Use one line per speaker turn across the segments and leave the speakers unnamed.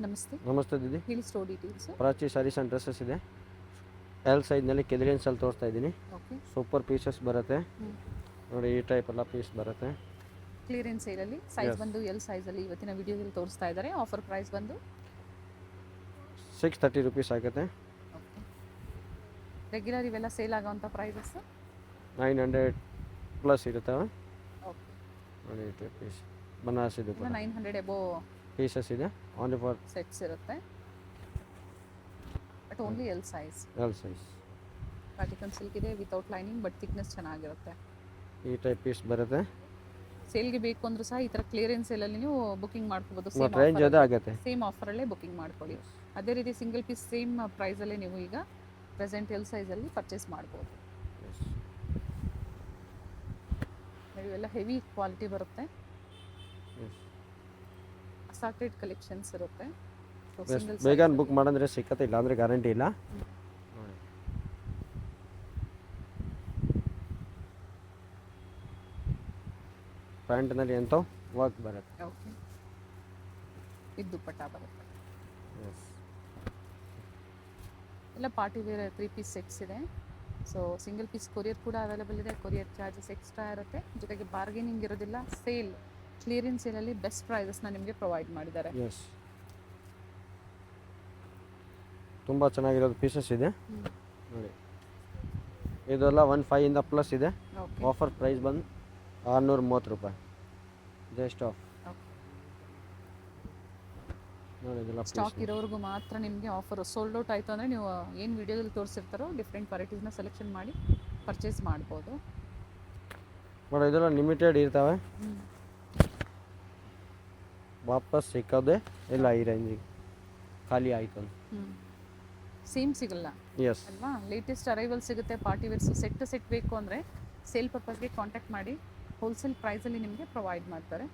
ನಮಸ್ತೆ.
ನಮಸ್ತೆ ದೀದಿ.
ಹೇಳಿ store details.
Prachi sarees and dresses ಇದೆ. ಎಲ್ ಸೈಜ್ನಲ್ಲಿ ಕೆದರಿಯನ್ಸಲ್ಲಿ ತೋರಿಸ್ತಾ ಇದ್ದೀನಿ.
ಓಕೆ.
ಸೂಪರ್ ಪೀಸಸ್ ಬರುತ್ತೆ ನೋಡಿ, ಈ ಟೈಪ್ ಎಲ್ಲ ಪೀಸ್ ಬರುತ್ತೆ.
ಕ್ಲಿಯರೆನ್ಸ್ ಸೇಲಲ್ಲಿ ಸೈಜ್
Yes.
ಬಂದು ಎಲ್ ಸೈಜಲ್ಲಿ ಇವತ್ತಿನ ವಿಡಿಯೋದಲ್ಲಿ ತೋರಿಸ್ತಾ ಇದ್ದಾರೆ. ಆಫರ್ ಪ್ರೈಸ್ ಬಂದು
630 ರುಪೀಸ್ ಆಗುತ್ತೆ.
ಓಕೆ. ರೆಗ್ಯುಲರ್ ಇವೆಲ್ಲ ಸೇಲ್ ಆಗೋವಂಥ ಪ್ರೈಸಸ್
900 ಪ್ಲಸ್ ಇರುತ್ತವೆ
ಓಕೆ.
ನೋಡಿ. ಈ ಟೈಪ್ ಪೀಸ್ ಬನಾರಸ್ ಇದು ಕೂಡ
900 ಎಬೋ
ಪೀಸಸ್ ಇದೆ. ಓನ್ಲಿ ಫಾರ್
ಸೆಟ್ಸ್ ಇರುತ್ತೆ, but only L size.
L size.
ಪಾರ್ಟಿಕನ್ ಸಿಲ್ಕ್ ಇದೆ ವಿತೌಟ್ ಲೈನಿಂಗ್, ಬಟ್ ಥಿಕ್ನೆಸ್ ಚೆನ್ನಾಗಿರುತ್ತೆ.
ಈ ಟೈಪ್ ಪೀಸ್ ಬರುತ್ತೆ.
ಸೇಲ್ಗೆ ಬೇಕು ಅಂದ್ರೂ ಸಹ ಈ ಥರ ಕ್ಲಿಯರೆನ್ಸ್ ಸೇಲಲ್ಲಿ ನೀವು ಬುಕಿಂಗ್ ಮಾಡ್ಕೋಬೋದು.
ಮತ್ತು ರೇಂಜ್ ಅದೇ ಆಗುತ್ತೆ.
ಸೇಮ್ ಆಫರಲ್ಲೇ ಬುಕಿಂಗ್ ಮಾಡ್ಕೊಳ್ಳಿ. ಅದೇ ರೀತಿ ಸಿಂಗಲ್ ಪೀಸ್ ಸೇಮ್ ಪ್ರೈಸಲ್ಲೇ ನೀವು ಈಗ ಪ್ರೆಸೆಂಟ್ ಎಲ್ ಸೈಜಲ್ಲಿ ಪರ್ಚೇಸ್ ಮಾಡ್ಬೋದು. ಇವೆಲ್ಲ ಹೆವಿ ಕ್ವಾಲಿಟಿ ಬರುತ್ತೆ, ಅಸಾರ್ಟೆಡ್ ಕಲೆಕ್ಷನ್ಸ್ ಇರುತ್ತೆ.
ಬೇಗ ಬುಕ್ ಮಾಡಂದ್ರೆ ಸಿಕ್ಕತ್ತೆ, ಇಲ್ಲ ಅಂದರೆ ಗ್ಯಾರಂಟಿ ಇಲ್ಲ. ನೋಡಿ, ಪ್ಯಾಂಟ್ನಲ್ಲಿ ಎಂತ ವರ್ಕ್ ಬರುತ್ತೆ.
ಓಕೆ. ಇದು ದುಪ್ಪಟ್ಟ ಬರುತ್ತೆ. ಎಲ್ಲ ಪಾರ್ಟಿ ವೇರ್ 3 ಪೀಸ್ ಸೆಟ್ಸ್ ಇದೆ. ಸೊ ಸಿಂಗಲ್ ಪೀಸ್ ಕೊರಿಯರ್ ಕೂಡ ಅವೈಲೇಬಲ್ ಇದೆ. ಕೊರಿಯರ್ ಚಾರ್ಜಸ್ ಎಕ್ಸ್ಟ್ರಾ ಇರುತ್ತೆ, ಜೊತೆಗೆ ಬಾರ್ಗೇನಿಂಗ್ ಇರೋದಿಲ್ಲ. ಸೇಲ್ ಕ್ಲಿಯರೆನ್ಸ್ ಸೇಲಲ್ಲಿ ಬೆಸ್ಟ್ ಪ್ರೈಸಸ್ನ ನಿಮಗೆ ಪ್ರೊವೈಡ್ ಮಾಡಿದ್ದಾರೆ.
ಎಸ್, ತುಂಬ ಚೆನ್ನಾಗಿರೋದು ಪೀಸಸ್ ಇದೆ ನೋಡಿ. ಇದೆಲ್ಲ 15 ಇಂದ ಪ್ಲಸ್ ಇದೆ.
ಓಕೆ.
ಆಫರ್ ಪ್ರೈಸ್ ಬಂದು 630 ರೂಪಾಯಿ ಜಸ್ಟ್ ಆಫ್. ನೋಡಿ, ಇದೆಲ್ಲ
ಸ್ಟಾಕ್ ಇರೋವರೆಗೂ ಮಾತ್ರ ನಿಮಗೆ ಆಫರ್. ಸೋಲ್ಡ್ ಔಟ್ ಆಯಿತು ಅಂದರೆ ನೀವು ಏನು ವಿಡಿಯೋದಲ್ಲಿ ತೋರಿಸಿರ್ತಾರೋ ಡಿಫ್ರೆಂಟ್ ವೆರೈಟೀಸ್ನ ಸೆಲೆಕ್ಷನ್ ಮಾಡಿ ಪರ್ಚೇಸ್ ಮಾಡ್ಬೋದು.
ಬಟ್ ಇದೆಲ್ಲ ಲಿಮಿಟೆಡ್ ಇರ್ತವೆ, ವಾಪಸ್ ಸಿಕ್ಕೋದೇ ಇಲ್ಲ ಈ ರೇಂಜಿಗೆ, ಖಾಲಿ ಆಯಿತು ಅಂತ.
ಸೇಮ್ ಸಿಗಲ್ಲ
ಎಸ್
ಅಲ್ವಾ? ಲೇಟೆಸ್ಟ್ ಅರೈವಲ್ ಸಿಗುತ್ತೆ. ಪಾರ್ಟಿ ವೇರ್ಸು ಸೆಟ್ ಬೇಕು ಅಂದರೆ ಸೇಲ್ ಪರ್ಪಸ್ಗೆ ಕಾಂಟ್ಯಾಕ್ಟ್ ಮಾಡಿ, ಹೋಲ್ಸೇಲ್ ಪ್ರೈಸಲ್ಲಿ ನಿಮಗೆ ಪ್ರೊವೈಡ್ ಮಾಡ್ತಾರೆ.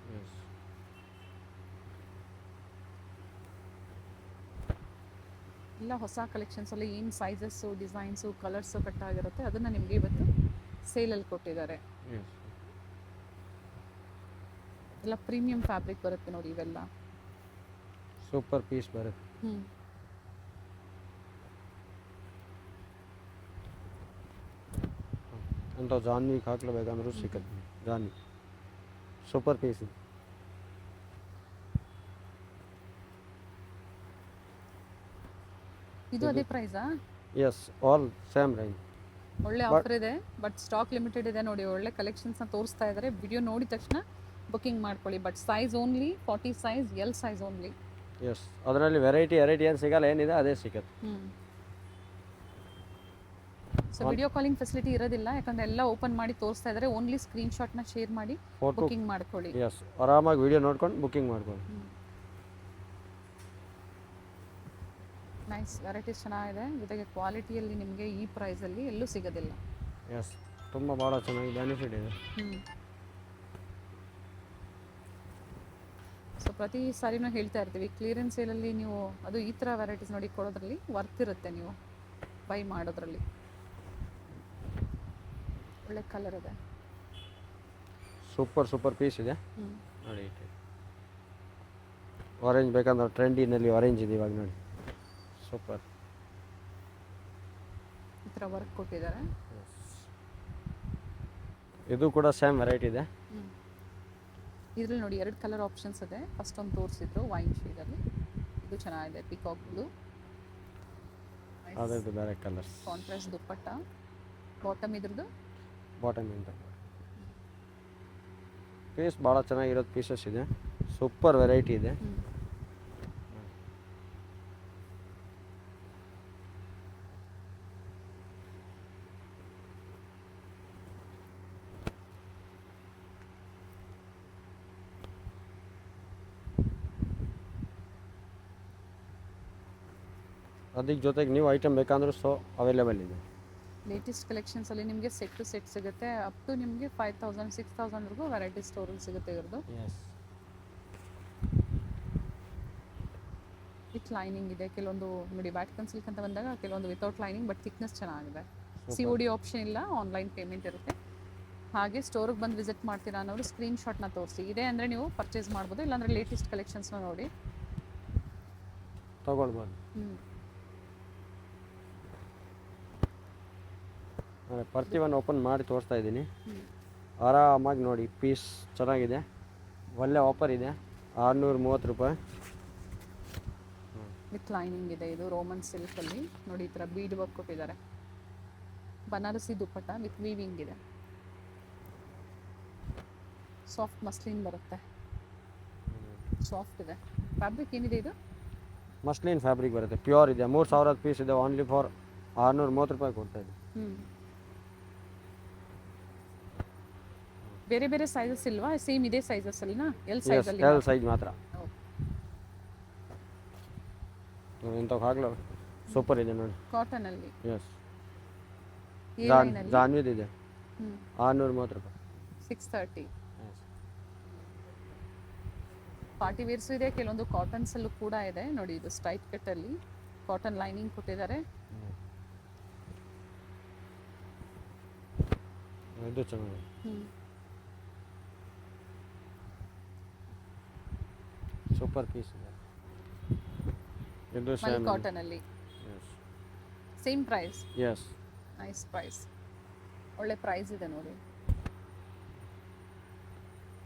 ಎಲ್ಲ ಹೊಸ ಕಲೆಕ್ಷನ್ಸಲ್ಲಿ ಏನು ಸೈಜಸ್ಸು, ಡಿಸೈನ್ಸು, ಕಲರ್ಸು ಕಟ್ಟಾಗಿರುತ್ತೆ ಅದನ್ನು ನಿಮಗೆ ಇವತ್ತು ಸೇಲಲ್ಲಿ ಕೊಟ್ಟಿದ್ದಾರೆ. ಎಲ್ಲ ಪ್ರೀಮಿಯಂ ಫ್ಯಾಬ್ರಿಕ್ ಬರುತ್ತೆ ನೋಡಿ. ಇವೆಲ್ಲ
ಸೂಪರ್ ಪೀಸ್ ಬರುತ್ತೆ. ಅಂತ ಜಾನ್ವಿಗೆ ಹಾಕ್ಲೇಬೇಕಂದ್ರೂ ಸಿಕ್ಕತ್ತೆ. ಜಾನ್ವಿ ಸೂಪರ್ ಪೀಸ್ ಇದೆ.
ಇದು ಅದೇ ಪ್ರೈಸಾ?
Yes, all same range.
ಒಳ್ಳೆ ಆಫರ್ ಇದೆ, ಬಟ್ ಸ್ಟಾಕ್ ಲಿಮಿಟೆಡ್ ಇದೆ ನೋಡಿ. ಒಳ್ಳೆ ಕಲೆಕ್ಷನ್ಸ್ನ ತೋರಿಸ್ತಾ ಇದ್ದಾರೆ. ವಿಡಿಯೋ ನೋಡಿದ ತಕ್ಷಣ ಬುಕಿಂಗ್ ಮಾಡ್ಕೊಳ್ಳಿ. But size only 40 size, L size only.
Yes, ಅದರಲ್ಲಿ ವೆರೈಟಿ ಏನು ಸಿಗಲ್ಲ, ಏನಿದೆ ಅದೇ ಸಿಗುತ್ತೆ.
ಸೊ ವಿಡಿಯೋ ಕಾಲಿಂಗ್ ಫೆಸಿಲಿಟಿ ಇರೋದಿಲ್ಲ, ಯಾಕಂದ್ರೆ ಎಲ್ಲ ಓಪನ್ ಮಾಡಿ ತೋರಿಸ್ತಾ ಇದ್ದಾರೆ. ಓನ್ಲಿ ಸ್ಕ್ರೀನ್ಶಾಟ್ನ ಶೇರ್ ಮಾಡಿ
ಫೋಟೋ
ಬುಕಿಂಗ್ ಮಾಡ್ಕೊಳ್ಳಿ.
ಎಸ್, ಆರಾಮಾಗಿ ವಿಡಿಯೋ ನೋಡ್ಕೊಂಡು ಬುಕಿಂಗ್ ಮಾಡ್ಕೊಳ್ಳಿ.
ನೈಸ್ ವೆರೈಟೀಸ್ ಚೆನ್ನಾಗಿದೆ, ಜೊತೆಗೆ ಕ್ವಾಲಿಟಿಯಲ್ಲಿ ನಿಮಗೆ ಈ ಪ್ರೈಸಲ್ಲಿ ಎಲ್ಲೂ ಸಿಗೋದಿಲ್ಲ.
ಎಸ್, ತುಂಬ ಭಾಳ ಚೆನ್ನಾಗಿ ಬೆನಿಫಿಟ್ ಇದೆ.
ಸೊ ಪ್ರತಿ ಸಾರಿನೂ ಹೇಳ್ತಾ ಇರ್ತೀವಿ, ಕ್ಲಿಯರೆನ್ಸ್ ಸೇಲಲ್ಲಿ ನೀವು ಅದು ಈ ಥರ ವೆರೈಟೀಸ್ ನೋಡಿ ಕೊಡೋದ್ರಲ್ಲಿ ವರ್ತ್ ಇರುತ್ತೆ ನೀವು ಬೈ ಮಾಡೋದ್ರಲ್ಲಿ. ಒಳ್ಳೆ ಕಲರ್ ಇದೆ,
ಸೂಪರ್ ಪೀಸ್ ಇದೆ ನೋಡಿ. ಆರೆಂಜ್ ಬೇಕಂದ್ರೆ ಟ್ರೆಂಡಿನಲ್ಲಿ ಆರೆಂಜ್ ಇದೆ ಇವಾಗ ನೋಡಿ. ಸೂಪರ್,
ಈ ಥರ ವರ್ಕ್ ಕೊಟ್ಟಿದ್ದಾರೆ.
ಇದು ಕೂಡ ಸೇಮ್ ವೆರೈಟಿ ಇದೆ.
ಇದರಲ್ಲಿ ನೋಡಿ 2 ಕಲರ್ ಆಪ್ಷನ್ಸ್ ಇದೆ. ಫಸ್ಟ್ ಒಂದು ತೋರಿಸಿದ್ರು ವೈನ್ ಶೇಡಲ್ಲಿ, ಇದು ಚೆನ್ನಾಗಿದೆ. ಪಿಕಾಕ್ ಬ್ಲೂ,
ಅದರದ್ದು ಬೇರೆ ಕಲರ್ಸ್.
ಕಾಂಟ್ರಾಸ್ಟ್ ದುಪ್ಪಟ್ಟ, ಬಾಟಮ್ ಇದ್ರದ್ದು
ಬಾಟಮ್ ಇಂದ ಪೀಸ್ ಭಾಳ ಚೆನ್ನಾಗಿರೋದು ಪೀಸಸ್ ಇದೆ. ಸೂಪರ್ ವೆರೈಟಿ ಇದೆ. ಅದಕ್ಕೆ ಜೊತೆಗೆ ನೀವು ಐಟಮ್ ಬೇಕಂದ್ರೂ ಅವೈಲೇಬಲ್ ಇದೆ.
ಲೇಟೆಸ್ಟ್ ಕಲೆಕ್ಷನ್ಸಲ್ಲಿ ನಿಮಗೆ ಸೆಟ್ ಸಿಗುತ್ತೆ. ಅಪ್ ಟು ನಿಮಗೆ 5000 6000ವರೆಗೂ ವೆರೈಟಿ ಸ್ಟೋರಲ್ಲಿ ಸಿಗುತ್ತೆ ಇವ್ರದ್ದು. ವಿತ್ ಲೈನಿಂಗ್ ಇದೆ. ಕೆಲವೊಂದು ನೋಡಿ ವ್ಯಾಟಿಕನ್ ಸಿಲ್ಕ್ ಅಂತ ಬಂದಾಗ ಕೆಲವೊಂದು ವಿತೌಟ್ ಲೈನಿಂಗ್, ಬಟ್ ಥಿಕ್ನೆಸ್ ಚೆನ್ನಾಗಿದೆ. COD ಆಪ್ಷನ್ ಇಲ್ಲ, ಆನ್ಲೈನ್ ಪೇಮೆಂಟ್ ಇರುತ್ತೆ. ಹಾಗೆ ಸ್ಟೋರಿಗೆ ಬಂದು ವಿಸಿಟ್ ಮಾಡ್ತೀರಾ ಅನ್ನೋರು ಸ್ಕ್ರೀನ್ಶಾಟ್ನ ತೋರಿಸಿ. ಇದೆ ಅಂದರೆ ನೀವು ಪರ್ಚೇಸ್ ಮಾಡ್ಬೋದು, ಇಲ್ಲಾಂದರೆ ಲೇಟೆಸ್ಟ್ ಕಲೆಕ್ಷನ್ಸ್ನ ನೋಡಿ.
ತೊಗೊಳ್ಬೋದು. ಪ್ರತಿಯೊಂದು ಓಪನ್ ಮಾಡಿ ತೋರಿಸ್ತಾ ಇದ್ದೀನಿ. ಆರಾಮಾಗಿ ನೋಡಿ, ಪೀಸ್ ಚೆನ್ನಾಗಿದೆ, ಒಳ್ಳೆ ಆಫರ್ ಇದೆ. 630 ರೂಪಾಯಿ
ವಿತ್ ಲೈನಿಂಗ್ ಇದೆ. ಇದು ರೋಮನ್ ಸಿಲ್ಕಲ್ಲಿ ನೋಡಿ, ಈ ಥರ ಬೀಡ್ ವರ್ಕ್ ಕೊಟ್ಟಿದ್ದಾರೆ. ಬನಾರಸಿ ದುಪ್ಪಟ್ಟ ವಿತ್ ವೀವಿಂಗ್ ಇದೆ. ಸಾಫ್ಟ್ ಮಸ್ಲಿನ್ ಬರುತ್ತೆ, ಸಾಫ್ಟ್ ಇದೆ. ಫ್ಯಾಬ್ರಿಕ್ ಏನಿದೆ ಇದು?
ಮಸ್ಲಿನ್ ಫ್ಯಾಬ್ರಿಕ್ ಬರುತ್ತೆ, ಪ್ಯೂರ್ ಇದೆ. 3000 ಪೀಸ್ ಇದೆ, ಓನ್ಲಿ ಫಾರ್ 630 ರೂಪಾಯಿ ಕೊಡ್ತಾ ಇದೆ.
ಬೇರೆ ಬೇರೆ ಸೈಜಸ್ ಇಲ್ವಾ? ಸೇಮ್ ಇದೇ ಸೈಜಸ್ ಅಲ್ಲಿನಾ? ಎಲ್ ಸೈಜ್ ಅಲ್ಲಿ?
ಎಲ್ ಸೈಜ್ ಮಾತ್ರ. ಇಂಥವಾಗಲೂ ಸೂಪರ್ ಇದೆ ನೋಡಿ,
ಕಾಟನ್ ಅಲ್ಲಿ.
ಎಸ್, ಜಾನ್ವಿದ್ ಇದೆ. 630 ರೂಪಾಯಿ.
630. ಪಾರ್ಟಿ ವೇರ್ಸು ಇದೆ, ಕೆಲವೊಂದು ಕಾಟನ್ಸ್ ಅಲ್ಲೂ ಕೂಡ ಇದೆ ನೋಡಿ. ಇದು ಸ್ಟ್ರೈಟ್ ಕಟ್ ಅಲ್ಲಿ ಕಾಟನ್ ಲೈನಿಂಗ್ ಕೊಟ್ಟಿದ್ದಾರೆ.
ಇದು ಚೆನ್ನಾಗಿದೆ. ಸೂಪರ್ ಪೀಸ್ ಇದೆ. ಇದು
ಮಲ್ ಕಾಟನ್ ಅಲ್ಲಿ same price.
Yes,
nice price, ಒಳ್ಳೆ ಪ್ರೈಸ್ ಇದೆ ನೋಡಿ.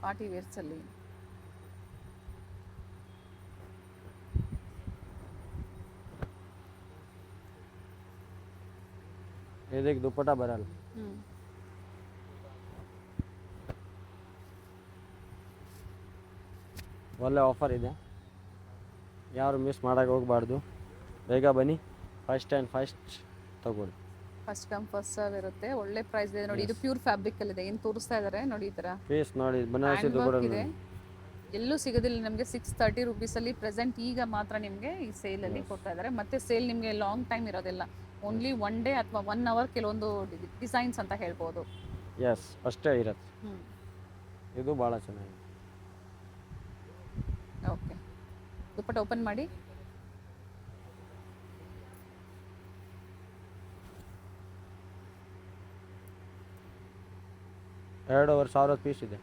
ಪಾರ್ಟಿ ವೇರ್ಸ್ ಅಲ್ಲಿ
ಇದಕ್ಕೆ ದುಪ್ಪಟ್ಟ ಬರಲ್ಲ. ಒಳ್ಳೆ ಆಫರ್ ಇದೆ, ಯಾರು ಮಿಸ್ ಮಾಡೋಕ್ಕೆ ಹೋಗಬಾರ್ದು. ಬೇಗ ಬನ್ನಿ, ಫಸ್ಟ್ ಆ್ಯಂಡ್ ಫಸ್ಟ್ ತಗೊಳ್ಳಿ.
ಫಸ್ಟ್ ಕಮ್ ಫಸ್ಟ್ ಸರ್ವ್ ಇರುತ್ತೆ. ಒಳ್ಳೆ ಪ್ರೈಸ್ ಇದೆ ನೋಡಿ. ಇದು ಪ್ಯೂರ್ ಫ್ಯಾಬ್ರಿಕ್ ಅಲ್ಲಿ ಇದೆ. ಏನು ತೋರಿಸ್ತಾ ಇದ್ದಾರೆ ನೋಡಿ, ಈ ತರ
ಪೀಸ್ ನೋಡಿ, ಬನಾರಸಿ ದುಪ್ಪಟ್ಟ
ಇದೆ. ಎಲ್ಲೂ ಸಿಗೋದಿಲ್ಲ ನಮಗೆ. 630 ರುಪೀಸಲ್ಲಿ ಪ್ರೆಸೆಂಟ್ ಈಗ ಮಾತ್ರ ನಿಮಗೆ ಈ ಸೇಲಲ್ಲಿ ಕೊಡ್ತಾ ಇದ್ದಾರೆ. ಮತ್ತೆ ಸೇಲ್ ನಿಮಗೆ ಲಾಂಗ್ ಟೈಮ್ ಇರೋದಿಲ್ಲ, ಓನ್ಲಿ 1 ಡೇ ಅಥವಾ 1 ಅವರ್ ಕೆಲವೊಂದು ಡಿಸೈನ್ಸ್ ಅಂತ ಹೇಳ್ಬೋದು.
ಎಸ್, ಅಷ್ಟೇ ಇರುತ್ತೆ. ಇದು ಭಾಳ ಚೆನ್ನಾಗಿದೆ.
ಓಕೆ, ದುಪ್ಪಟ್ಟ ಓಪನ್ ಮಾಡಿ.
ಎರಡೂವರೆ ಸಾವಿರ ಪೀಸ್ ಇದೆ.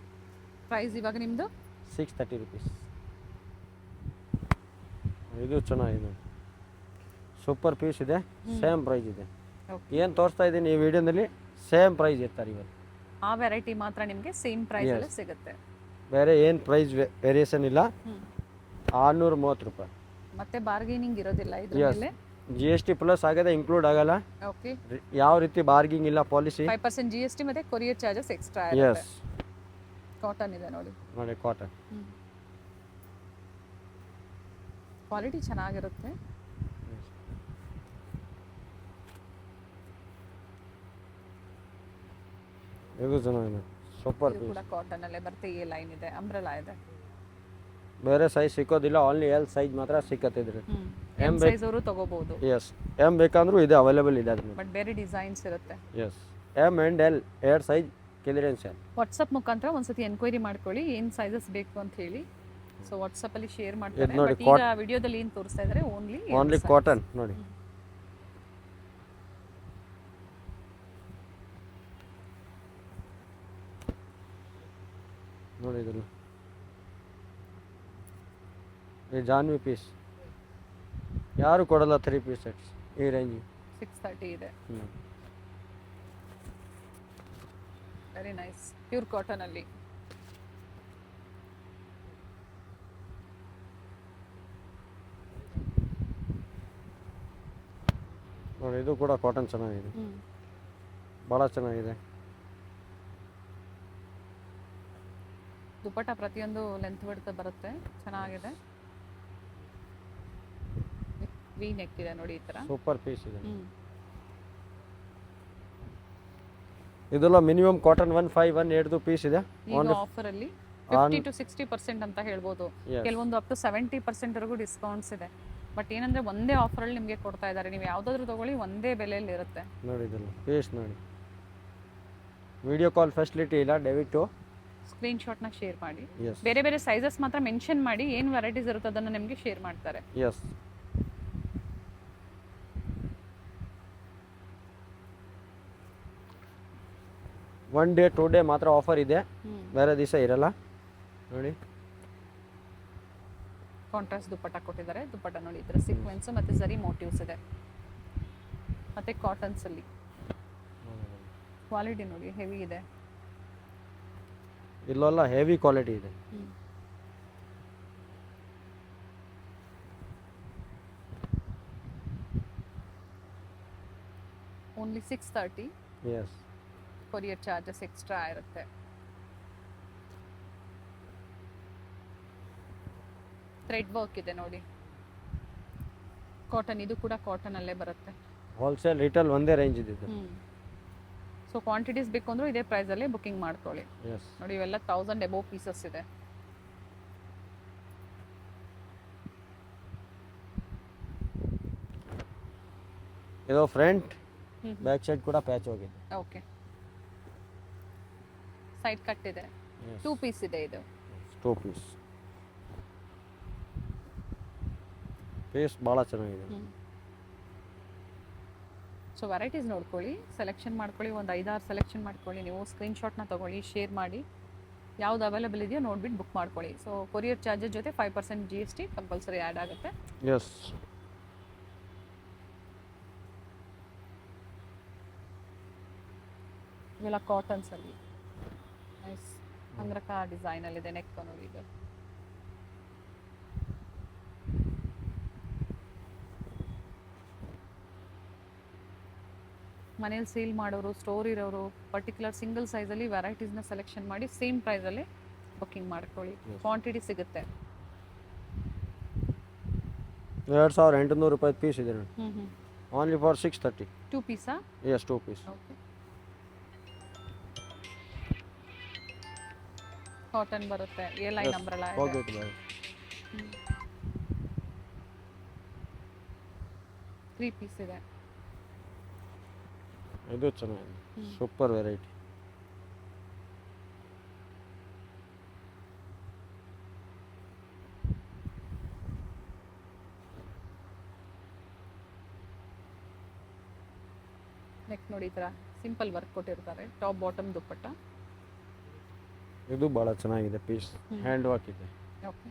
ಪ್ರೈಸ್ ಇವಾಗ ನಿಮ್ಮದು
630 ರುಪೀಸ್. ಇದು ಚೆನ್ನಾಗಿದೆ, ಸೂಪರ್ ಪೀಸ್ ಇದೆ. ಸೇಮ್ ಪ್ರೈಸ್ ಇದೆ. ಏನು ತೋರಿಸ್ತಾ ಇದ್ದೀನಿ ಈ ವಿಡಿಯೋದಲ್ಲಿ ಸೇಮ್ ಪ್ರೈಸ್ ಇರ್ತಾರೆ ಇವತ್ತು.
ಆ ವೆರೈಟಿ ಮಾತ್ರ ನಿಮಗೆ ಸೇಮ್ ಪ್ರೈಸ್ ಅಲ್ಲಿ ಸಿಗುತ್ತೆ.
ಬೇರೆ ಏನು ಪ್ರೈಸ್ ವೇರಿಯೇಷನ್ ಇಲ್ಲ. 630 ರೂಪಾಯಿ.
ಮತ್ತೆ ಬಾರ್ಗೇನಿಂಗ್ ಇರೋದಿಲ್ಲ ಇದ್ರ ಮೇಲೆ.
GST ಪ್ಲಸ್ ಆಗಿದೆ, ಇನ್ಕ್ಲೂಡ್ ಆಗಲ್ಲ.
ಓಕೆ,
ಯಾವ ರೀತಿ ಬಾರ್ಗಿಂಗ್ ಇಲ್ಲ ಪಾಲಿಸಿ.
5% GST ಮತ್ತೆ ಕೊರಿಯರ್ ಚಾರ್ಜಸ್ ಎಕ್ಸ್ಟ್ರಾ
ಇರುತ್ತೆ.
ಎಸ್, ಕಾಟನ್ ಇದೆ ನೋಡಿ.
ನೋಡಿ, ಕಾಟನ್
ಕ್ವಾಲಿಟಿ ಚೆನ್ನಾಗಿರುತ್ತೆ.
ಇದು ಚೆನ್ನಾಗಿದೆ, ಸೂಪರ್
ಇದು
ಪೀಸ್.
ಕೂಡ ಕಾಟನ್ ಅಲ್ಲೇ ಬರುತ್ತೆ. ಈ ಲೈನ್ ಇದೆ, ಅಂಬ್ರೆಲಾ ಇದೆ.
ಬೇರೆ ಸೈಜ್ ಸಿಕ್ಕೋದಿಲ್ಲ, ಓನ್ಲಿ ಎಲ್ ಸೈಜ್ ಮಾತ್ರ ಸಿಕ್ಕತ್ತೆ ಇದ್ರೆ.
ಎಂ ಸೈಜ್ ಅವರು ತಗೋಬಹುದು.
ಎಸ್, ಎಂ ಬೇಕಂದ್ರೂ ಇದೆ, ಅವೈಲೇಬಲ್ ಇದೆ ಅದ್ರ.
ಬಟ್ ಬೇರೆ ಡಿಸೈನ್ಸ್ ಇರುತ್ತೆ.
ಎಸ್, ಎಂ ಆ್ಯಂಡ್ ಎಲ್ ಎರಡು ಸೈಜ್ ಕ್ಲಿಯರೆನ್ಸ್ ಇದೆ.
ವಾಟ್ಸಪ್ ಮುಖಾಂತರ ಒಂದ್ಸತಿ ಎನ್ಕ್ವೈರಿ ಮಾಡ್ಕೊಳ್ಳಿ ಏನು ಸೈಜಸ್ ಬೇಕು ಅಂತ ಹೇಳಿ. ಸೊ ವಾಟ್ಸಪ್ ಅಲ್ಲಿ ಶೇರ್ ಮಾಡ್ತಾರೆ.
ನೋಡಿ,
ಬಟ್ ಈಗ ವಿಡಿಯೋದಲ್ಲಿ ಏನು ತೋರಿಸ್ತಾ ಇದ್ದಾರೆ
ಓನ್ಲಿ ಕಾಟನ್ ನೋಡಿ. ನೋಡಿ ಇದನ್ನು, ಈ ಜಾನ್ವಿ ಪೀಸ್ ಯಾರು ಕೊಡಲ್ಲ. 3 ಪೀಸ್ ಸೆಟ್ಸ್ ಈ ರೇಂಜ್
630 ಇದೆ. ವೆರಿ ನೈಸ್, ಪ್ಯೂರ್ ಕಾಟನ್ ಅಲ್ಲಿ.
ನೋಡಿ, ಇದು ಕೂಡ ಕಾಟನ್ ಚೆನ್ನಾಗಿದೆ, ಭಾಳ ಚೆನ್ನಾಗಿದೆ.
ದುಪ್ಪಟ್ಟ ಪ್ರತಿಯೊಂದು ಲೆಂತ್ ಬಿಡ್ತಾ ಬರುತ್ತೆ, ಚೆನ್ನಾಗಿದೆ. ವಿ ನೆಕ್ ಇದೆ ನೋಡಿ, ಈ ತರ
ಸೂಪರ್ ಪೀಸ್ ಇದೆ. ಇದೆಲ್ಲ ಮಿನಿಮಮ್ ಕಾಟನ್ 1518 ಪೀಸ್ ಇದೆ.
ಈಗ ಆಫರ್ ಅಲ್ಲಿ 50 to 60% ಅಂತ ಹೇಳ್ಬೋದು. ಕೆಲವೊಂದು ಅಪ್ ಟು 70% ವರೆಗೂ ಡಿಸ್ಕೌಂಟ್ಸ್ ಇದೆ. ಬಟ್ ಏನಂದ್ರೆ ಒಂದೇ ಆಫರ್ ಅಲ್ಲಿ ನಿಮಗೆ ಕೊಡ್ತಾ ಇದ್ದಾರೆ. ನೀವು ಯಾವ್ದಾದ್ರು ತಗೊಳ್ಳಿ, ಒಂದೇ ಬೆಲೆಯಲ್ಲಿ ಇರುತ್ತೆ
ನೋಡಿ. ಇದೆಲ್ಲ ಪೀಸ್ ನೋಡಿ, ವಿಡಿಯೋ ಕಾಲ್ ಫೆಸಿಲಿಟಿ ಇಲ್ಲ, ದಯವಿಟ್ಟು
ಸ್ಕ್ರೀನ್ ಶಾಟ್ನ ಶೇರ್ ಮಾಡಿ.
Yes.
ಬೇರೆ ಬೇರೆ ಸೈಜಸ್ ಮಾತ್ರ ಮೆನ್ಷನ್ ಮಾಡಿ, ಏನು ವೆರೈಟೀಸ್ ಇರುತ್ತೆ ಅದನ್ನು ನಿಮಗೆ ಶೇರ್ ಮಾಡ್ತಾರೆ.
ಎಸ್, ಒನ್ ಡೇ 2 ಡೇ ಮಾತ್ರ ಆಫರ್ ಇದೆ, ಬೇರೆ ದಿವಸ ಇರಲ್ಲ. ನೋಡಿ,
ಕಾಂಟ್ರಾಸ್ಟ್ ದುಪ್ಪಟ್ಟ ಕೊಟ್ಟಿದ್ದಾರೆ. ದುಪ್ಪಟ್ಟ ನೋಡಿ, ಈ ಥರ ಸೀಕ್ವೆನ್ಸು ಮತ್ತು ಝರಿ ಮೋಟಿವ್ಸ್ ಇದೆ. ಮತ್ತು ಕಾಟನ್ಸಲ್ಲಿ ಕ್ವಾಲಿಟಿ ನೋಡಿ ಹೆವಿ ಇದೆ.
ಇಲ್ಲೆಲ್ಲ ಹೆವಿ ಕ್ವಾಲಿಟಿ ಇದೆ.
Only 630.
Yes,
courier charges extra ಇರುತ್ತೆ. ಥ್ರೆಡ್ ವರ್ಕ್ ಇದೆ ನೋಡಿ, ಕಾಟನ್, ಇದು ಕೂಡ ಕಾಟನ್ ಅಲ್ಲೇ ಬರುತ್ತೆ.
ಹೋಲ್ಸೇಲ್ ರಿಟೇಲ್ ಒಂದೇ ರೇಂಜ್ ಇದೆ ಇದು.
ಸೊ ಕ್ವಾಂಟಿಟೀಸ್ ಬೇಕು ಅಂದ್ರೂ ಇದೇ ಪ್ರೈಸಲ್ಲೇ ಬುಕಿಂಗ್ ಮಾಡ್ಕೊಳ್ಳಿ.
ಎಸ್,
ನೋಡಿ ಇವೆಲ್ಲ 1000 ಎಬೋ ಪೀಸಸ್ ಇದೆ.
ಇದು ಫ್ರಂಟ್ ಬ್ಯಾಕ್ ಸೈಡ್ ಕೂಡ ಪ್ಯಾಚ್ ಹೋಗಿದೆ.
ಓಕೆ, ಸೈಡ್ ಕಟ್ ಇದೆ. 2 ಪೀಸ್ ಇದೆ ಇದು.
2 ಪೀಸ್ ಭಾಳ ಚೆನ್ನಾಗಿದೆ.
ಸೊ ವೆರೈಟೀಸ್ ನೋಡ್ಕೊಳ್ಳಿ, ಸೆಲೆಕ್ಷನ್ ಮಾಡ್ಕೊಳ್ಳಿ, ಒಂದು 5-6 ಸೆಲೆಕ್ಷನ್ ಮಾಡ್ಕೊಳ್ಳಿ. ನೀವು ಸ್ಕ್ರೀನ್ಶಾಟ್ನ ತೊಗೊಳ್ಳಿ, ಶೇರ್ ಮಾಡಿ, ಯಾವ್ದು ಅವೈಲೇಬಲ್ ಇದೆಯೋ ನೋಡ್ಬಿಟ್ಟು ಬುಕ್ ಮಾಡ್ಕೊಳ್ಳಿ. ಸೊ ಕೊರಿಯರ್ ಚಾರ್ಜಸ್ ಜೊತೆ 5% GST ಕಂಪಲ್ಸರಿ ಆ್ಯಡ್ ಆಗುತ್ತೆ.
ಎಸ್,
ಇವೆಲ್ಲ ಕಾಟನ್ಸಲ್ಲಿ ನೈಸ್ ಅಂಗ್ರಕ ಡಿಸೈನಲ್ಲಿದೆ. ನೆಕ್ ನೋಡಿ ಇದು. ಮನೇಲಿ ಸೇಲ್ ಮಾಡೋರು, ಸ್ಟೋರ್ ಇರೋರು, ಪರ್ಟಿಕ್ಯುಲರ್ ಸಿಂಗಲ್ ಸೈಜಲ್ಲಿ ವೆರೈಟೀಸ್ನ ಸೆಲೆಕ್ಷನ್ ಮಾಡಿ ಸೇಮ್ ಪ್ರೈಸಲ್ಲಿ ಬುಕ್ಕಿಂಗ್ ಮಾಡ್ಕೊಳ್ಳಿ. ಕ್ವಾಂಟಿಟಿ ಸಿಗುತ್ತೆ.
2800 ರೂಪಾಯಿ ಪೀಸ್ ಇದೆ ನೋಡಿ. Only for 630.
2 ಪೀಸಾ?
Yes, 2 piece.
ಓಕೆ, ಕಾಟನ್ ಬರುತ್ತೆ, ಎ ಲೈನ್ ಅಂಬ್ರೆಲಾ ಇದೆ.
ಹೋಗ್ಬೇಕು ಬೇರೆ.
3 ಪೀಸ್ ಇದೆ.
ಇದು ಚೆನ್ನಾಗಿದೆ, ಸೂಪರ್ ವೆರೈಟಿ.
ನೆಕ್ ನೋಡಿ ಈ ಥರ ಸಿಂಪಲ್ ವರ್ಕ್ ಕೊಟ್ಟಿರ್ತಾರೆ. Top bottom dupatta.
ಇದು ಭಾಳ ಚೆನ್ನಾಗಿದೆ ಪೀಸ್, ಹ್ಯಾಂಡ್ ವರ್ಕ್ ಇದೆ.
ಓಕೆ,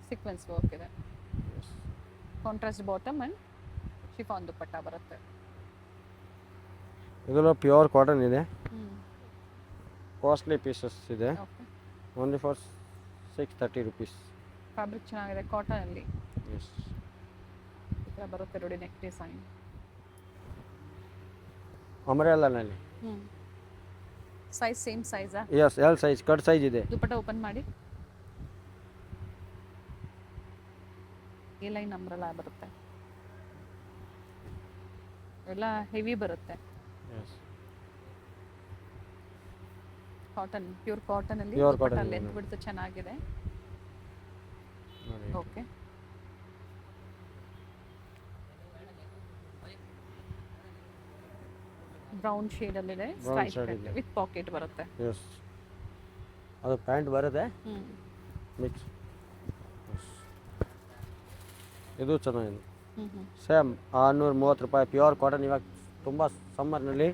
ಸೀಕ್ವೆನ್ಸ್ ವರ್ಕ್ ಇದೆ. Contrast bottom and chiffon dupatta ಬರುತ್ತೆ.
ಇದೆಲ್ಲ ಪ್ಯೂರ್ ಕಾಟನ್ ಇದೆ. ಕಾಸ್ಟ್ಲಿ ಪೀಸಸ್ ಇದೆ.
Okay,
only for 630 rupees.
Fabric ಚೆನ್ನಾಗಿದೆ ಕಾಟನಲ್ಲಿ.
ಎಸ್,
ಈ ಥರ ಬರುತ್ತೆ ನೋಡಿ ನೆಕ್ ಡಿಸೈನ್.
ಅಮರೆಲ್ಲಾನಲ್ಲಿ
ಸೈಜ್ ಸೇಮ್ ಸೈಜಾ?
Yes, L size, cut size ಇದೆ.
ದುಪ್ಪಟ್ಟ ಓಪನ್ ಮಾಡಿ. ಎ ಲೈನ್ ಅಂಬ್ರೆಲಾ ಬರುತ್ತೆ. ಎಲ್ಲ ಹೆವಿ ಬರುತ್ತೆ.
ಎಸ್,
ಕಾಟನ್, ಪ್ಯೂರ್ ಕಾಟನಲ್ಲಿ
Pure
ದುಪ್ಪಟ್ಟ
cotton
ಲೆಂತ್
ಇದೆ.
ಬಿಡ್ತು ಚೆನ್ನಾಗಿದೆ.
ನೋಡಿ.
ಓಕೆ, ಬ್ರೌನ್ ಶೇಡಲ್ಲಿದೆ.
Brown
ಸ್ಟ್ರೈಪ್
shade ಇದೆ.
ವಿತ್ ಪಾಕೆಟ್ ಬರುತ್ತೆ.
ಎಸ್, ಅದು ಪ್ಯಾಂಟ್ ಬರುತ್ತೆ
ಹ್ಞೂ,
ಮಿಕ್ಸ್. ಇದು ಚೆನ್ನಾಗಿದೆ.
ಹ್ಞೂ
ಸೇಮ್ 630 ರೂಪಾಯಿ ಪ್ಯೂರ್ ಕಾಟನ್. ಇವಾಗ ತುಂಬ ಸಮ್ಮರ್ನಲ್ಲಿ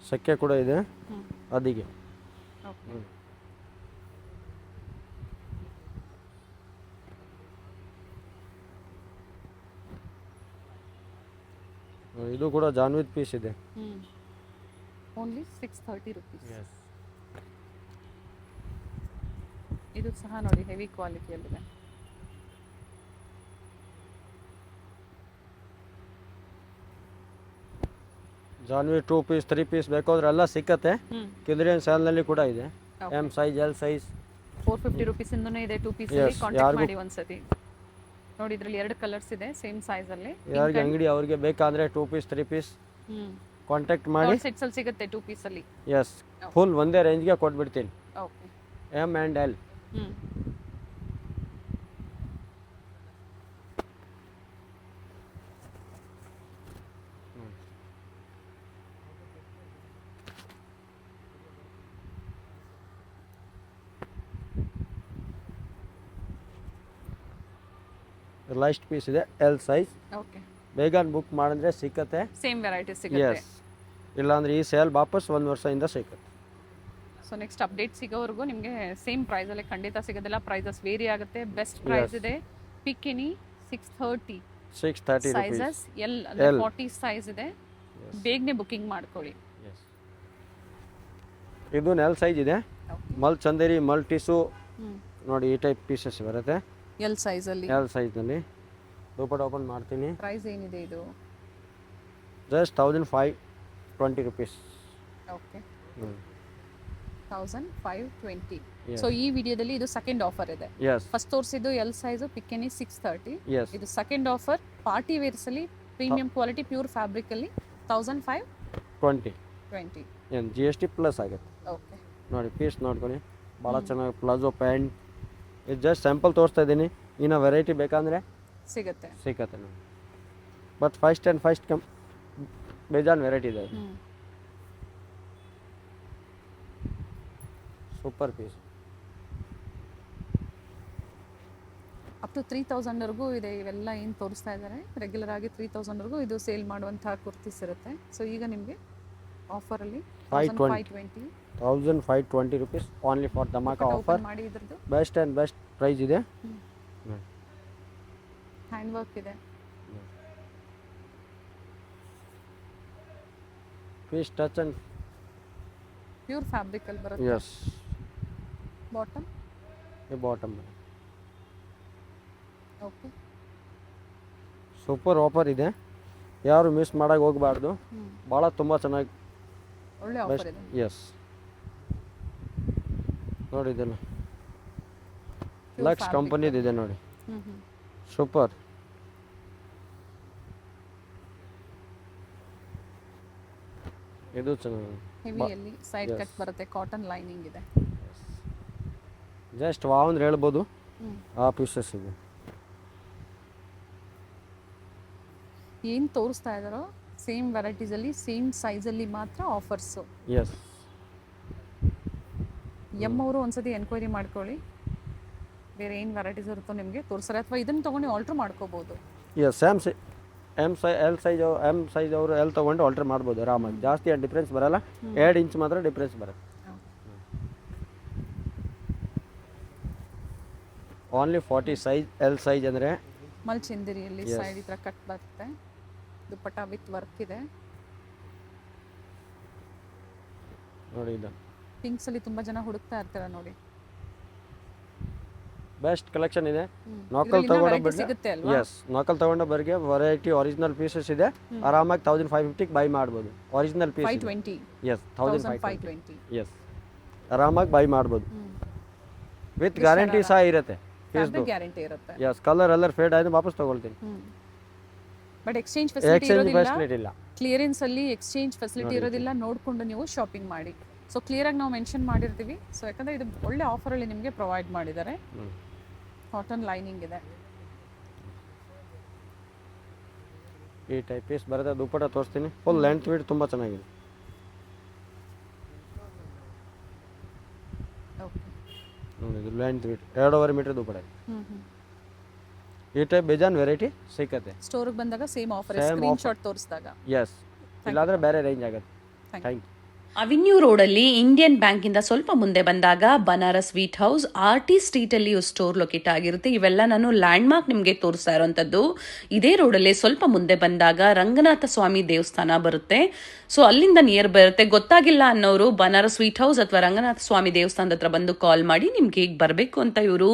ಸೆಕೆ ಕೂಡ ಇದೆ,
ಹ್ಞೂ
ಅದಕ್ಕೆ.
ಓಕೆ,
ಇದು ಕೂಡ ಜಾನ್ವಿತ್ ಪೀಸ್ ಇದೆ.
Only 630 rupees.
ಎಸ್,
ಇದು ಸಹ ನೋಡಿ ಹೆವಿ ಕ್ವಾಲಿಟಿಯಲ್ಲಿದೆ.
ಜಾನ್ವಿ 2 ಪೀಸ್ 3 ಪೀಸ್ ಬೇಕಾದ್ರೆ ಎಲ್ಲ ಸಿಕ್ಕತ್ತೆ. ಕಿದ್ರಿಯನ್ ಸ್ಯಾಲ್ನಲ್ಲಿ ಕೂಡ ಇದೆ. M size, L size.
450 rupees ಇಂದನೇ ಇದೆ 2 ಪೀಸ್.
Yes,
ಕಾಂಟ್ಯಾಕ್ಟ್
ಯಾರಿಗೂ-
ಮಾಡಿ ಒಂದ್ಸತಿ. ನೋಡಿ ಇದ್ರಲ್ಲಿ 2 ಕಲರ್ಸ್ ಇದೆ ಸೇಮ್ ಸೈಜ್ ಅಲ್ಲಿ.
ಯಾರಿಗೆ ಅಂಗಡಿ ಅವ್ರಿಗೆ ಬೇಕಾದ್ರೆ 2 ಪೀಸ್ 3 ಪೀಸ್ ಕಾಂಟ್ಯಾಕ್ಟ್ ಮಾಡಿ.
ಸೆಟ್ಸ್ ಅಲ್ಲಿ ಸಿಗುತ್ತೆ 2 ಪೀಸ್ ಅಲ್ಲಿ.
ಎಸ್, ಫುಲ್ ಒಂದೇ ರೇಂಜ್ಗೆ ಕೊಟ್ಬಿಡ್ತೀನಿ.
Okay,
M and L. Last piece ಇದೆ, ಎಲ್ ಸೈಜ್.
ಓಕೆ,
ಬೇಗ ಬುಕ್ ಮಾಡಿದ್ರೆ ಸಿಕ್ಕತ್ತೆ.
ಸೇಮ್ ವೆರೈಟಿ ಸಿಗುತ್ತೆ.
ಎಸ್, ಇಲ್ಲಾಂದ್ರೆ ಈ ಸೇಲ್ ವಾಪಸ್ 1 ವರ್ಷದಿಂದ ಸಿಕ್ಕತ್ತೆ.
ಸೊ ನೆಕ್ಸ್ಟ್ ಅಪ್ಡೇಟ್ ಸಿಗೋವರೆಗೂ ನಿಮಗೆ ಸೇಮ್ ಪ್ರೈಸಲ್ಲಿ ಖಂಡಿತ ಸಿಗೋದಿಲ್ಲ. ಪ್ರೈಸಸ್ ವೇರಿ ಆಗುತ್ತೆ. ಬೆಸ್ಟ್ ಪ್ರೈಸ್ ಇದೆ ಪಿಕ್ಕಿನಿ 630
630 rupees.
ಸೈಜಸ್ ಎಲ್ ಅಂದರೆ
L.
40 ಸೈಜ್ ಇದೆ, ಬೇಗನೆ ಬುಕ್ಕಿಂಗ್ ಮಾಡ್ಕೊಳ್ಳಿ.
Yes. ಇದು ಎಲ್ ಸೈಜ್ ಇದೆ.
Okay.
ಮಲ್ ಚಂದೇರಿ ಮಲ್ ಟಿಸು
ಹ್ಮ್.
ನೋಡಿ ಈ ಟೈಪ್ ಪೀಸಸ್ ಬರುತ್ತೆ
ಎಲ್ ಸೈಜಲ್ಲಿ.
ಎಲ್ ಸೈಜ್ನಲ್ಲಿ. ದುಪ್ಪಟ್ಟ ಓಪನ್ ಮಾಡ್ತೀನಿ.
ಪ್ರೈಸ್ ಏನಿದೆ ಇದು?
Just 1520 rupees.
Okay, 1520.
Yes.
So ಈ ವಿಡಿಯೋದಲ್ಲಿ ಇದು ಸೆಕೆಂಡ್ ಆಫರ್ ಇದೆ.
ಎಸ್
ಫಸ್ಟ್ ತೋರಿಸಿದ್ದು ಎಲ್ ಸೈಜು ಪಿಕ್ಕೆನಿ 630.
ಎಸ್
ಇದು ಸೆಕೆಂಡ್ ಆಫರ್ ಪಾರ್ಟಿ ವೇರ್ಸಲ್ಲಿ ಪ್ರೀಮಿಯಂ ಕ್ವಾಲಿಟಿ ಪ್ಯೂರ್ ಫ್ಯಾಬ್ರಿಕಲ್ಲಿ 1520.
20 ಏನು ಜಿ ಎಸ್ ಟಿ ಪ್ಲಸ್ ಆಗುತ್ತೆ.
ಓಕೆ,
ನೋಡಿ ಪೀಸ್ ನೋಡ್ಕೊಳ್ಳಿ, ಭಾಳ ಚೆನ್ನಾಗಿ ಪ್ಲಾಜೋ ಪ್ಯಾಂಟ್. ಇದು ಜಸ್ಟ್ ಸ್ಯಾಂಪಲ್ ತೋರಿಸ್ತಾ ಇದ್ದೀನಿ, ಇನ್ನು ವೆರೈಟಿ ಬೇಕಂದರೆ
ಸಿಗುತ್ತೆ.
ಸಿಕ್ಕತ್ತೆ ನೋಡಿ. ಬಟ್ ಫಸ್ಟ್ ಬೇಜಾನ್ ವೆರೈಟಿ ಇದೆ. Super piece.
ಅಪ್ ಟು 3000ವರೆಗೂ ಇದೆ. ಇವೆಲ್ಲ ಏನು ತೋರಿಸ್ತಾ ಇದ್ದಾರೆ ರೆಗ್ಯುಲರ್ ಆಗಿ 3000ವರೆಗೂ ಇದು ಸೇಲ್ ಮಾಡುವಂತಹ ಕುರ್ತೀಸ್ ಇರುತ್ತೆ. ಸೊ ಈಗ ನಿಮಗೆ ಆಫರಲ್ಲಿ 1520
1520 rupees ಓನ್ಲಿ ಫಾರ್ ಧಮಾಕ ಆಫರ್.
ಮಾಡಿ ಇದ್ರದ್ದು
ಬೆಸ್ಟ್ ಆ್ಯಂಡ್ ಬೆಸ್ಟ್ ಪ್ರೈಸ್ ಇದೆ.
ಹ್ಯಾಂಡ್ ವರ್ಕ್ ಇದೆ.
ಪೀಸ್ ಟಚ್ ಆ್ಯಂಡ್
ಪ್ಯೂರ್ ಫ್ಯಾಬ್ರಿಕಲ್ಲಿ ಬರುತ್ತೆ.
Yes
bottom.
ಈ ಬಾಟಮ್
ಓಕೆ,
ಸೂಪರ್ ಆಫರ್ ಇದೆ, ಯಾರು ಮಿಸ್ ಮಾಡೋಕೆ ಹೋಗಬಾರ್ದು. ಭಾಳ ತುಂಬ ಚೆನ್ನಾಗಿ
ಒಳ್ಳೆ ಆಫರ್ ಇದೆ.
ಎಸ್ ನೋಡಿ ಇದೆಲ್ಲ ಲಕ್ಸ್ ಕಂಪನಿದು ಇದೆ ನೋಡಿ. ಸೂಪರ್. ಇದು ಚೆನ್ನಾಗಿ
ಹೆವಿಯಲ್ಲಿ ಸೈಡ್ ಕಟ್ ಬರುತ್ತೆ, ಕಾಟನ್ ಲೈನಿಂಗ್ ಇದೆ.
ಜಸ್ಟ್ ವಾವ್ ಅಂದ್ರೆ ಹೇಳ್ಬೋದು. ಆ ಪೀಸಸ್ ಇದೆ.
ಏನು ತೋರಿಸ್ತಾ ಇದ್ದಾರೋ ಸೇಮ್ ವೆರೈಟೀಸಲ್ಲಿ ಸೇಮ್ ಸೈಜಲ್ಲಿ ಮಾತ್ರ ಆಫರ್ಸು.
ಎಸ್
ಎಮ್ ಅವರು ಒಂದ್ಸತಿ ಎನ್ಕ್ವೈರಿ ಮಾಡ್ಕೊಳ್ಳಿ, ಬೇರೆ ಏನು ವೆರೈಟೀಸ್ ಇರುತ್ತೋ ನಿಮಗೆ ತೋರಿಸ್ತಾರೆ, ಅಥವಾ ಇದನ್ನು ತೊಗೊಂಡು ಆಲ್ಟ್ರ್ ಮಾಡ್ಕೋಬೋದು.
ಎಸ್ ಎಲ್ ಸೈಜ್ ಅವರು ಎಲ್ ತೊಗೊಂಡು ಆಲ್ಟ್ರ್ ಮಾಡ್ಬೋದು ಆರಾಮಾಗಿ. ಜಾಸ್ತಿ ಏನು ಡಿಫ್ರೆನ್ಸ್ ಬರಲ್ಲ, 2 ಇಂಚ್ ಮಾತ್ರ ಡಿಫ್ರೆನ್ಸ್ ಬರುತ್ತೆ. ಓನ್ಲಿ 40 ಸೈಜ್ ಎಲ್ ಸೈಜ್ ಅಂದರೆ
ಮಲ್ಚಂದಿರಿಯಲ್ಲಿ ಸೈಡ್ ಈ ಥರ ಕಟ್ ಬರುತ್ತೆ. ದುಪ್ಪಟ್ಟ ವಿತ್ ವರ್ಕ್ ಇದೆ.
ನೋಡಿ ಇದು
ಪಿಂಕ್ಸಲ್ಲಿ ತುಂಬ ಜನ ಹುಡುಕ್ತಾ ಇರ್ತಾರೆ ನೋಡಿ.
ಬೆಸ್ಟ್ ಕಲೆಕ್ಷನ್ ಇದೆ. ನಾಕಲ್ ತಗೊಂಡು
ಸಿಗುತ್ತೆ ಅಲ್ವಾ?
ಎಸ್ ನಾಕಲ್ ತಗೊಂಡು ಬರಿಗೆ ವೆರೈಟಿ ಒರಿಜಿನಲ್ ಪೀಸಸ್ ಇದೆ. ಆರಾಮಾಗಿ 1550 ಬೈ ಮಾಡ್ಬೋದು. Original piece
520.
ಎಸ್ 1520. ಎಸ್ ಆರಾಮಾಗಿ ಬೈ ಮಾಡ್ಬೋದು. ವಿತ್ ಗ್ಯಾರಂಟಿ ಸಹ ಇರುತ್ತೆ.
ಗ್ಯಾರಂಟಿ ಇರುತ್ತೆ.
ಎಸ್ ಕಲರ್ ಫೇಡ್ ಆಯ್ತು ವಾಪಸ್ ತಗೊಳ್ತೀನಿ.
ಬಟ್ ಎಕ್ಸ್ಚೇಂಜ್ ಫೆಸಿಲಿಟಿ
ಫೆಸಿಲಿಟಿ ಇಲ್ಲ.
ಕ್ಲಿಯರೆನ್ಸ್ ಅಲ್ಲಿ ಎಕ್ಸ್ಚೇಂಜ್ ಫೆಸಿಲಿಟಿ ಇರೋದಿಲ್ಲ. ನೋಡಿಕೊಂಡು ನೀವು ಶಾಪಿಂಗ್ ಮಾಡಿ. ಸೊ ಕ್ಲಿಯರಾಗಿ ನಾವು ಮೆನ್ಷನ್ ಮಾಡಿರ್ತೀವಿ. ಸೊ ಯಾಕಂದರೆ ಇದು ಒಳ್ಳೆ ಆಫರಲ್ಲಿ ನಿಮಗೆ ಪ್ರೊವೈಡ್ ಮಾಡಿದ್ದಾರೆ. ಕಾಟನ್ ಲೈನಿಂಗ್ ಇದೆ.
ಈ ಟೈಪ್ ಪೀಸ್ ಬರುತ್ತೆ. ದುಪ್ಪಟ್ಟ ತೋರಿಸ್ತೀನಿ. ಫುಲ್ ಲೆಂತ್ ವಿಡ್ತ್ ತುಂಬ ಚೆನ್ನಾಗಿದೆ. ನೋಡಿ ಇದು ಲೆಂತ್ ವಿಡ್ತ್ 2.5 ಮೀಟರ್ ದುಪ್ಪಟ್ಟ. ಈ ಟೈಪ್ ಬೇಜಾನ್ ವೆರೈಟಿ ಸಿಕ್ಕತ್ತೆ.
ಸ್ಟೋರಿಗೆ ಬಂದಾಗ ಸೇಮ್ ಆಫರ್, ಸ್ಕ್ರೀನ್ ಶಾಟ್ ತೋರಿಸಿದಾಗ.
ಎಸ್, ಇಲ್ಲಾಂದ್ರೆ ಬೇರೆ ರೇಂಜ್ ಆಗುತ್ತೆ. Thank you.
ಅವೆನ್ಯೂ ರೋಡಲ್ಲಿ ಇಂಡಿಯನ್ ಬ್ಯಾಂಕಿಂದ ಸ್ವಲ್ಪ ಮುಂದೆ ಬಂದಾಗ ಬನಾರಸ್ ಸ್ವೀಟ್ ಹೌಸ್ ಆರ್ಟಿ ಸ್ಟ್ರೀಟಲ್ಲಿ ಸ್ಟೋರ್ ಲೊಕೇಟ್ ಆಗಿರುತ್ತೆ. ಇವೆಲ್ಲ ನಾನು ಲ್ಯಾಂಡ್ ಮಾರ್ಕ್ ನಿಮಗೆ ತೋರಿಸ್ತಾ ಇರೋಂಥದ್ದು. ಇದೇ ರೋಡಲ್ಲಿ ಸ್ವಲ್ಪ ಮುಂದೆ ಬಂದಾಗ ರಂಗನಾಥ ಸ್ವಾಮಿ ದೇವಸ್ಥಾನ ಬರುತ್ತೆ. ಸೊ ಅಲ್ಲಿಂದ ನಿಯರ್ ಬರುತ್ತೆ. ಗೊತ್ತಾಗಿಲ್ಲ ಅನ್ನೋರು ಬನಾರಸ್ ಸ್ವೀಟ್ ಹೌಸ್ ಅಥವಾ ರಂಗನಾಥ ಸ್ವಾಮಿ ದೇವಸ್ಥಾನದ ಹತ್ರ ಬಂದು ಕಾಲ್ ಮಾಡಿ ನಿಮ್ಗೆ ಹೇಗೆ ಬರಬೇಕು ಅಂತ ಇವರು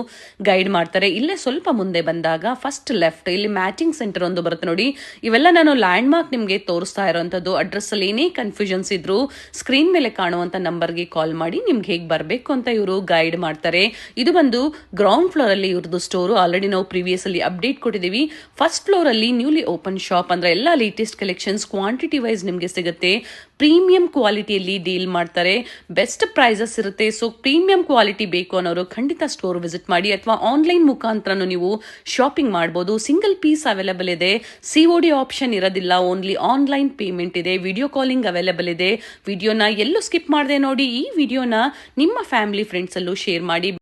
ಗೈಡ್ ಮಾಡ್ತಾರೆ. ಇಲ್ಲೇ ಸ್ವಲ್ಪ ಮುಂದೆ ಬಂದಾಗ ಫಸ್ಟ್ ಲೆಫ್ಟ್ ಇಲ್ಲಿ ಮ್ಯಾಚಿಂಗ್ ಸೆಂಟರ್ ಒಂದು ಬರುತ್ತೆ ನೋಡಿ. ಇವೆಲ್ಲ ನಾನು ಲ್ಯಾಂಡ್ ಮಾರ್ಕ್ ನಿಮಗೆ ತೋರಿಸ್ತಾ ಇರೋಂಥದ್ದು. ಅಡ್ರೆಸ್ ಅಲ್ಲಿ ಏನೇ ಕನ್ಫ್ಯೂಷನ್ಸ್ ಇದ್ರು ಸ್ಕ್ರೀನ್ ಮೇಲೆ ಕಾಣುವಂತ ನಂಬರ್ಗೆ ಕಾಲ್ ಮಾಡಿ ನಿಮ್ಗೆ ಹೇಗೆ ಬರಬೇಕು ಅಂತ ಇವರು ಗೈಡ್ ಮಾಡ್ತಾರೆ. ಇದು ಬಂದು ಗ್ರೌಂಡ್ ಫ್ಲೋರ್ ಅಲ್ಲಿ ಇವ್ರದ್ದು ಸ್ಟೋರು. ಆಲ್ರೆಡಿ ನಾವು ಪ್ರೀವಿಯಸ್ ಅಲ್ಲಿ ಅಪ್ಡೇಟ್ ಕೊಟ್ಟಿದ್ದೀವಿ. ಫಸ್ಟ್ ಫ್ಲೋರ್ ಅಲ್ಲಿ ನ್ಯೂಲಿ ಓಪನ್ ಶಾಪ್, ಅಂದ್ರೆ ಎಲ್ಲ ಲೇಟೆಸ್ಟ್ ಕಲೆಕ್ಷನ್ಸ್ ಕ್ವಾಂಟಿಟಿ ವೈಸ್ ನಿಮಗೆ ಸಿಗುತ್ತೆ. ಪ್ರೀಮಿಯಂ ಕ್ವಾಲಿಟಿಯಲ್ಲಿ ಡೀಲ್ ಮಾಡ್ತಾರೆ. ಬೆಸ್ಟ್ ಪ್ರೈಸಸ್ ಇರುತ್ತೆ. ಸೊ ಪ್ರೀಮಿಯಂ ಕ್ವಾಲಿಟಿ ಬೇಕು ಅನ್ನೋರು ಖಂಡಿತ ಸ್ಟೋರ್ ವಿಸಿಟ್ ಮಾಡಿ, ಅಥವಾ ಆನ್ಲೈನ್ ಮುಖಾಂತರನು ನೀವು ಶಾಪಿಂಗ್ ಮಾಡಬಹುದು. ಸಿಂಗಲ್ ಪೀಸ್ ಅವೈಲೇಬಲ್ ಇದೆ. COD ಆಪ್ಷನ್ ಇರೋದಿಲ್ಲ, ಓನ್ಲಿ ಆನ್ಲೈನ್ ಪೇಮೆಂಟ್ ಇದೆ. ವಿಡಿಯೋ ಕಾಲಿಂಗ್ ಅವೈಲೇಬಲ್ ಇದೆ. ವಿಡಿಯೋನ ಎಲ್ಲೂ ಸ್ಕಿಪ್ ಮಾಡದೆ ನೋಡಿ. ಈ ವಿಡಿಯೋನ ನಿಮ್ಮ ಫ್ಯಾಮಿಲಿ ಫ್ರೆಂಡ್ಸ್ ಅಲ್ಲೂ ಶೇರ್ ಮಾಡಿ.